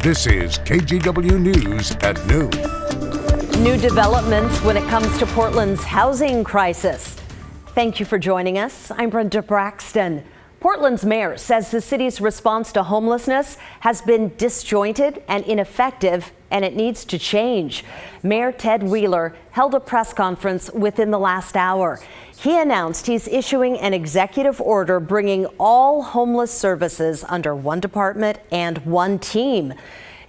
This is KGW News at noon. New developments when it comes to Portland's housing crisis. Thank you for joining us. I'm Brenda Braxton. Portland's mayor says the city's response to homelessness has been disjointed and ineffective, and it needs to change. Mayor Ted Wheeler held a press conference within the last hour. He announced he's issuing an executive order bringing all homeless services under one department and one team.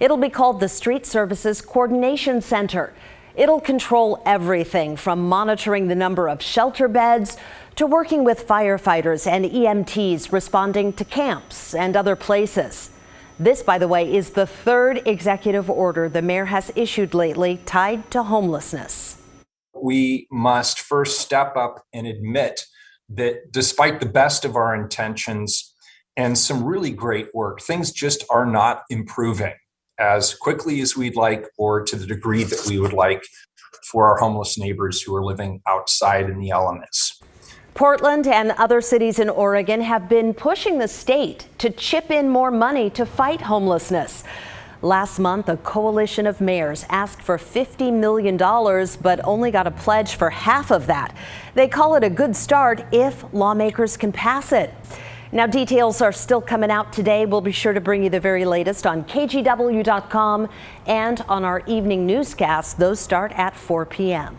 It'll be called the Street Services Coordination Center. It'll control everything from monitoring the number of shelter beds to working with firefighters and EMTs responding to camps and other places. This, by the way, is the third executive order the mayor has issued lately tied to homelessness. We must first step up and admit that despite the best of our intentions and some really great work, things just are not improving as quickly as we'd like or to the degree that we would like for our homeless neighbors who are living outside in the elements. Portland and other cities in Oregon have been pushing the state to chip in more money to fight homelessness. Last month, a coalition of mayors asked for $50 million, but only got a pledge for half of that. They call it a good start if lawmakers can pass it. Now, details are still coming out today. We'll be sure to bring you the very latest on KGW.com and on our evening newscasts. Those start at 4 p.m.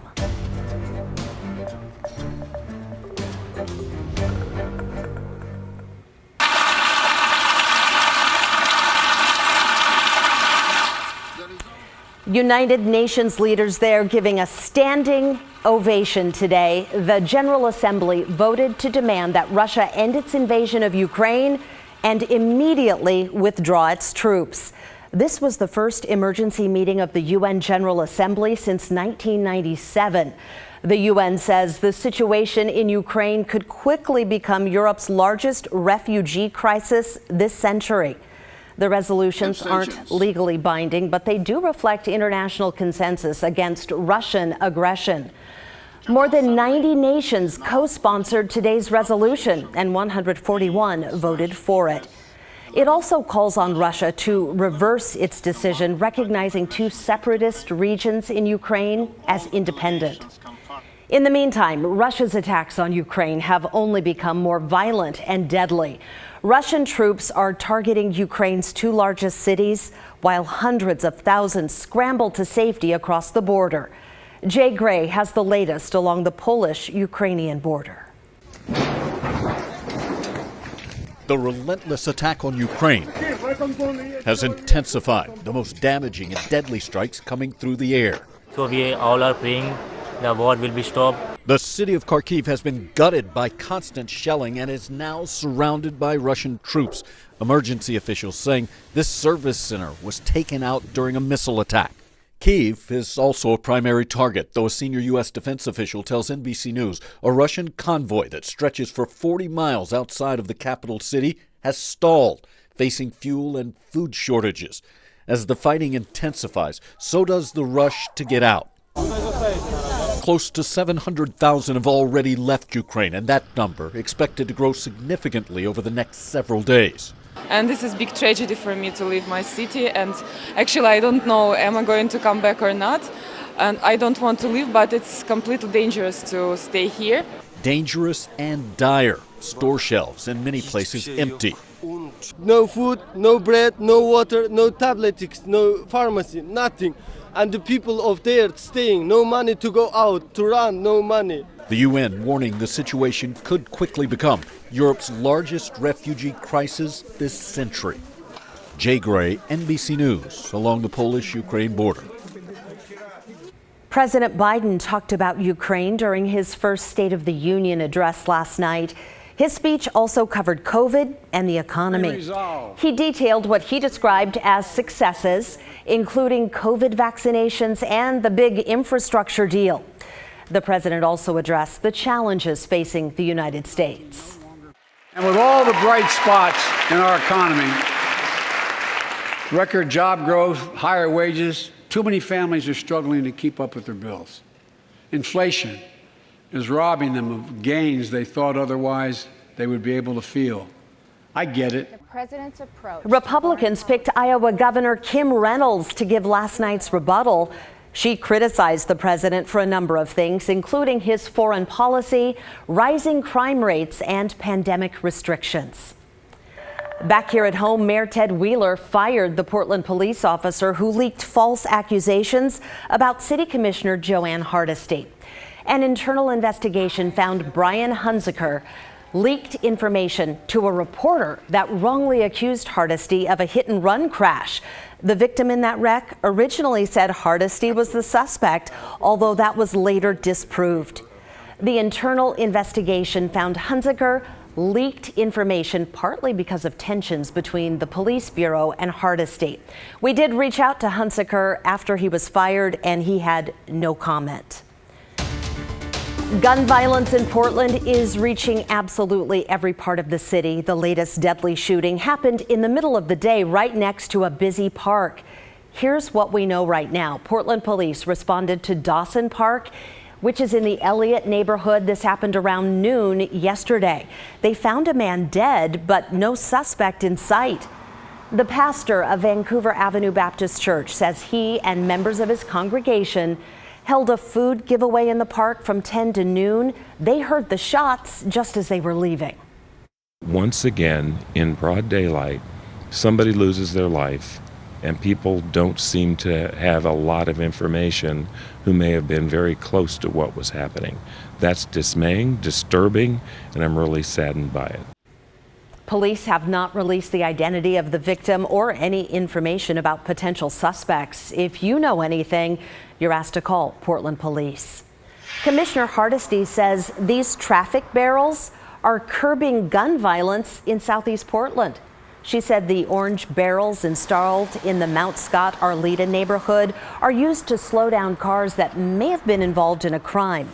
United Nations leaders there giving a standing ovation today. The General Assembly voted to demand that Russia end its invasion of Ukraine and immediately withdraw its troops. This was the first emergency meeting of the UN General Assembly since 1997. The UN says the situation in Ukraine could quickly become Europe's largest refugee crisis this century. The resolutions aren't legally binding, but they do reflect international consensus against Russian aggression. More than 90 nations co-sponsored today's resolution, and 141 voted for it. It also calls on Russia to reverse its decision, recognizing two separatist regions in Ukraine as independent. In the meantime, Russia's attacks on Ukraine have only become more violent and deadly. Russian troops are targeting Ukraine's two largest cities, while hundreds of thousands scramble to safety across the border. Jay Gray has the latest along the Polish-Ukrainian border. The relentless attack on Ukraine has intensified, the most damaging and deadly strikes coming through the air. So we all are praying the war will be stopped. The city of Kharkiv has been gutted by constant shelling and is now surrounded by Russian troops. Emergency officials saying this service center was taken out during a missile attack. Kyiv is also a primary target, though a senior U.S. defense official tells NBC News a Russian convoy that stretches for 40 miles outside of the capital city has stalled, facing fuel and food shortages. As the fighting intensifies, so does the rush to get out. Close to 700,000 have already left Ukraine, and that number expected to grow significantly over the next several days. And this is a big tragedy for me to leave my city, and actually I don't know am I going to come back or not, and I don't want to leave, but it's completely dangerous to stay here. Dangerous and dire. Store shelves in many places empty. No food, no bread, no water, no tablets, no pharmacy, nothing. And the people of there staying, no money to go out, to run, no money. The UN warning the situation could quickly become Europe's largest refugee crisis this century. Jay Gray, NBC News, along the Polish-Ukraine border. President Biden talked about Ukraine during his first State of the Union address last night. His speech also covered COVID and the economy. He detailed what he described as successes, including COVID vaccinations and the big infrastructure deal. The president also addressed the challenges facing the United States. And with all the bright spots in our economy, record job growth, higher wages, too many families are struggling to keep up with their bills. Inflation is robbing them of gains they thought otherwise they would be able to feel. I get it. The president's approach. Republicans picked Iowa Governor Kim Reynolds to give last night's rebuttal. She criticized the president for a number of things, including his foreign policy, rising crime rates, and pandemic restrictions. Back here at home, Mayor Ted Wheeler fired the Portland police officer who leaked false accusations about City Commissioner Joanne Hardesty. An internal investigation found Brian Hunziker leaked information to a reporter that wrongly accused Hardesty of a hit-and-run crash. The victim in that wreck originally said Hardesty was the suspect, although that was later disproved. The internal investigation found Hunziker leaked information partly because of tensions between the police bureau and Hardesty. We did reach out to Hunziker after he was fired, and he had no comment. Gun violence in Portland is reaching absolutely every part of the city. The latest deadly shooting happened in the middle of the day right next to a busy park. Here's what we know right now. Portland police responded to Dawson Park, which is in the Elliott neighborhood. This happened around noon yesterday. They found a man dead, but no suspect in sight. The pastor of Vancouver Avenue Baptist Church says he and members of his congregation held a food giveaway in the park from 10 to noon. They heard the shots just as they were leaving. Once again, in broad daylight, somebody loses their life, and people don't seem to have a lot of information who may have been very close to what was happening. That's dismaying, disturbing, and I'm really saddened by it. Police have not released the identity of the victim or any information about potential suspects. If you know anything, you're asked to call Portland Police. Commissioner Hardesty says these traffic barrels are curbing gun violence in Southeast Portland. She said the orange barrels installed in the Mount Scott Arleta neighborhood are used to slow down cars that may have been involved in a crime.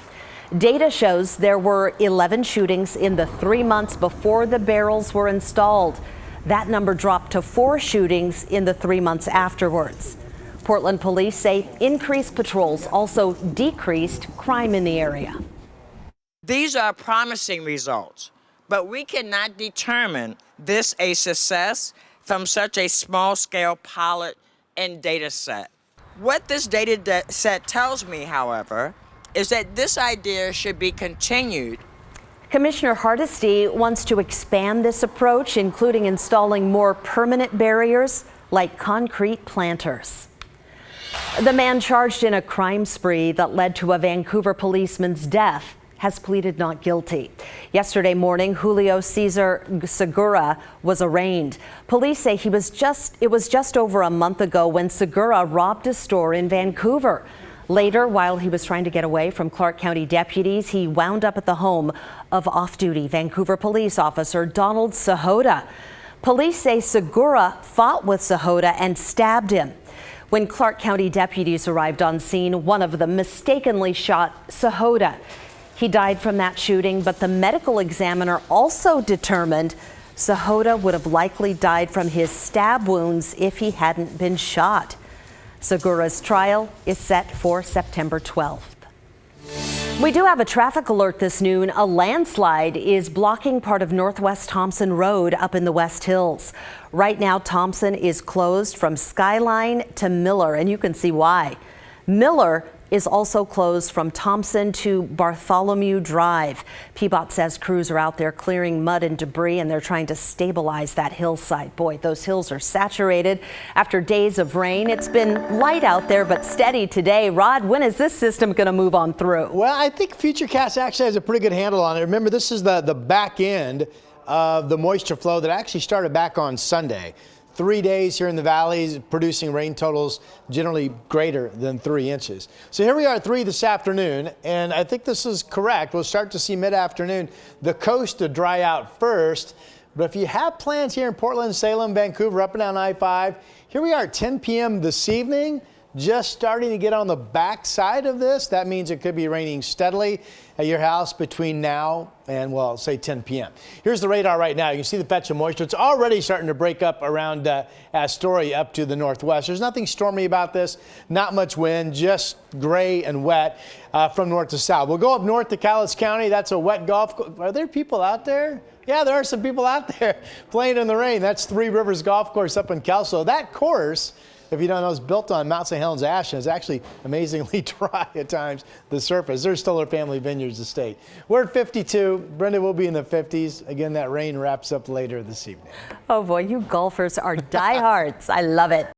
Data shows there were 11 shootings in the 3 months before the barrels were installed. That number dropped to 4 shootings in the 3 months afterwards. Portland police say increased patrols also decreased crime in the area. These are promising results, but we cannot determine this a success from such a small-scale pilot and data set. What this data set tells me, however, is that this idea should be continued. Commissioner Hardesty wants to expand this approach, including installing more permanent barriers like concrete planters. The man charged in a crime spree that led to a Vancouver policeman's death has pleaded not guilty. Yesterday morning, Julio Cesar Segura was arraigned. Police say it was just over a month ago when Segura robbed a store in Vancouver. Later, while he was trying to get away from Clark County deputies, he wound up at the home of off-duty Vancouver police officer Donald Sahota. Police say Segura fought with Sahota and stabbed him. When Clark County deputies arrived on scene, one of them mistakenly shot Sahota. He died from that shooting, but the medical examiner also determined Sahota would have likely died from his stab wounds if he hadn't been shot. Segura's trial is set for September 12th. We do have a traffic alert this noon. A landslide is blocking part of Northwest Thompson Road up in the West Hills. Right now, Thompson is closed from Skyline to Miller, and you can see why. Miller is also closed from Thompson to Bartholomew Drive. PBOT says crews are out there clearing mud and debris, and they're trying to stabilize that hillside. Boy, those hills are saturated after days of rain. It's been light out there, but steady today. Rod, when is this system going to move on through? Well, I think Futurecast actually has a pretty good handle on it. Remember, this is the back end of the moisture flow that actually started back on Sunday. 3 days here in the valleys producing rain totals generally greater than 3 inches. So here we are at 3 this afternoon, and I think this is correct. We'll start to see mid-afternoon the coast to dry out first. But if you have plans here in Portland, Salem, Vancouver, up and down I-5, here we are at 10 p.m. this evening, just starting to get on the back side of this. That means it could be raining steadily at your house between now and, well, say 10 p.m. Here's the radar right now. You can see the patch of moisture. It's already starting to break up around Astoria up to the northwest. There's nothing stormy about this, not much wind, just gray and wet from north to south. We'll go up north to Cowlitz County. That's a wet golf course. Are there people out there? Yeah, there are some people out there playing in the rain. That's Three Rivers Golf Course up in Kelso. That course, if you don't know, is built on Mount St. Helens ash and is actually amazingly dry at times, the surface. There's Stoller Family Vineyards Estate. We're at 52. Brenda will be in the 50s. Again, that rain wraps up later this evening. Oh boy, you golfers are diehards. I love it.